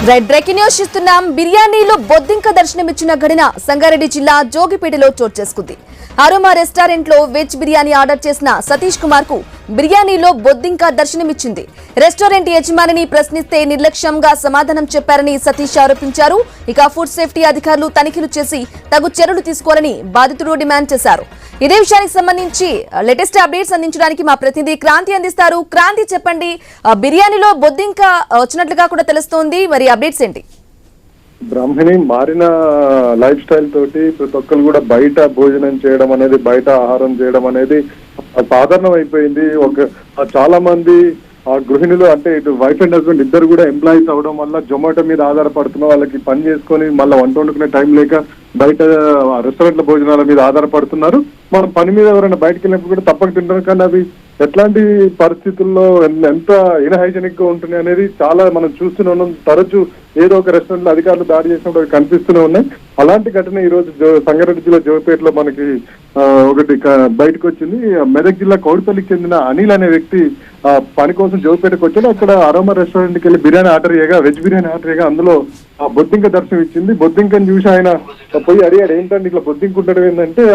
Right breaking news చూస్తున్నాం. బిర్యానీలో బొద్దింక దర్శనమిచ్చిన ఘటన సంగారెడ్డి జిల్లా జోగిపేటలో చోటు చేసుకుంది. అరోమా రెస్టారెంట్ లో వెజ్ బిర్యానీ ఆర్డర్ చేసిన సతీష్ కుమార్ కు బిర్యానీలో బొద్దింక దర్శనమిచ్చింది. రెస్టారెంట్ యజమానిని ప్రశ్నిస్తే నిర్లక్ష్యంగా సమాధానం చెప్పారని సతీష్ ఆరోపించారు. ఇక ఫుడ్ సేఫ్టీ అధికారులు తనిఖీలు చేసి తగు చర్యలు తీసుకోవాలని బాధితుడు డిమాండ్ చేశారు. ఇదే విషయానికి సంబంధించి లేటెస్ట్ అప్డేట్స్ అందించడానికి మా ప్రతినిధి క్రాంతి అందిస్తారు. క్రాంతి, చెప్పండి, బిర్యానీలో బొద్దింక వచ్చినట్లుగా కూడా తెలుస్తోంది, మరి అప్డేట్స్ ఏంటి? బ్రాహ్మణి మారిన లైఫ్ స్టైల్ తోటి ప్రతి ఒక్కరు కూడా బయట భోజనం చేయడం అనేది, బయట ఆహారం చేయడం అనేది సాధారణం అయిపోయింది. చాలా మంది గృహిణులు, అంటే ఇటు వైఫ్ అండ్ హస్బెండ్ ఇద్దరు కూడా ఎంప్లాయీస్ అవడం వల్ల జొమాటో మీద ఆధారపడుతున్న వాళ్ళకి పని చేసుకొని మళ్ళీ వంట వండుకునే టైం లేక బయట రెస్టారెంట్ల భోజనాల మీద ఆధారపడుతున్నారు. మనం పని మీద ఎవరైనా బయటకు వెళ్ళినప్పుడు కూడా తప్పక తింటారు, కానీ అవి ఎట్లాంటి పరిస్థితుల్లో ఎంత ఇన్హైజెనిక్ గా ఉంటుంది అనేది చాలా మనం చూస్తూనే ఉన్నాం. తరచూ ఏదో ఒక రెస్టారెంట్ లో అధికారులు దాడి చేసినప్పుడు అవి కనిపిస్తూనే ఉన్నాయి. అలాంటి ఘటన ఈ రోజు సంగారెడ్డి జిల్లా జోగిపేటలో మనకి ఒకటి బయటకు వచ్చింది. మెదక్ జిల్లా కౌడిపల్లికి చెందిన అనిల్ అనే వ్యక్తి పని కోసం జోగిపేటకు వచ్చాడు. అక్కడ అరోమా రెస్టారెంట్ కి వెళ్ళి బిర్యానీ ఆర్డర్ చేయగా, వెజ్ బిర్యానీ ఆర్డర్ చేయగా అందులో బొద్దింక దర్శనం ఇచ్చింది. బొద్దింకని చూసి ఆయన పోయి అడిగాడు, ఏంటంటే ఇట్లా బొద్దింక ఉండడం ఏంటంటే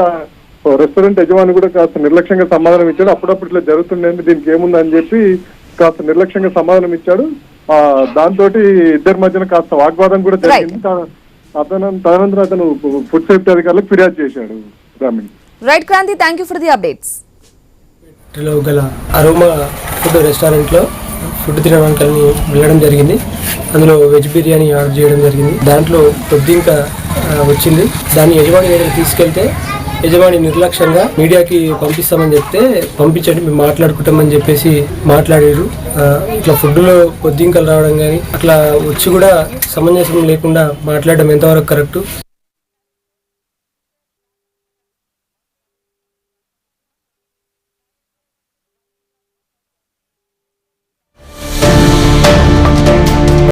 రెస్టారెంట్ యజమాని కూడా కాస్త నిర్లక్ష్యంగా సమాధానం ఇచ్చాడు. అప్పుడప్పుడు ఇట్లా జరుగుతుండేది, దీనికి ఏముందని చెప్పి కాస్త నిర్లక్ష్యంగా సమాధానం ఇచ్చాడు. దాంతో ఇద్దరి మధ్యన కాస్త వాగ్వాదం కూడా జరిగింది. తదనంతరం అతను ఫుడ్ సేఫ్టీ అధికారులకు ఫిర్యాదు చేశాడు. Right Kranti, thank you for the updates. గల అరోమా ఫుడ్ రెస్టారెంట్లో ఫుడ్ తినడానికి వెళ్ళడం జరిగింది. అందులో వెజ్ బిర్యానీ ఆర్డర్ చేయడం జరిగింది. దాంట్లో బొద్దింక వచ్చింది. దాన్ని యజమాని దగ్గర తీసుకెళ్తే యజమాని నిర్లక్ష్యంగా మీడియాకి పంపిస్తామని చెప్తే, పంపించండి మేము మాట్లాడుకుంటామని చెప్పేసి మాట్లాడారు. ఇట్లా ఫుడ్లో బొద్దింకలు రావడం కానీ అట్లా వచ్చి కూడా సమంజసం లేకుండా మాట్లాడడం ఎంతవరకు కరెక్ట్?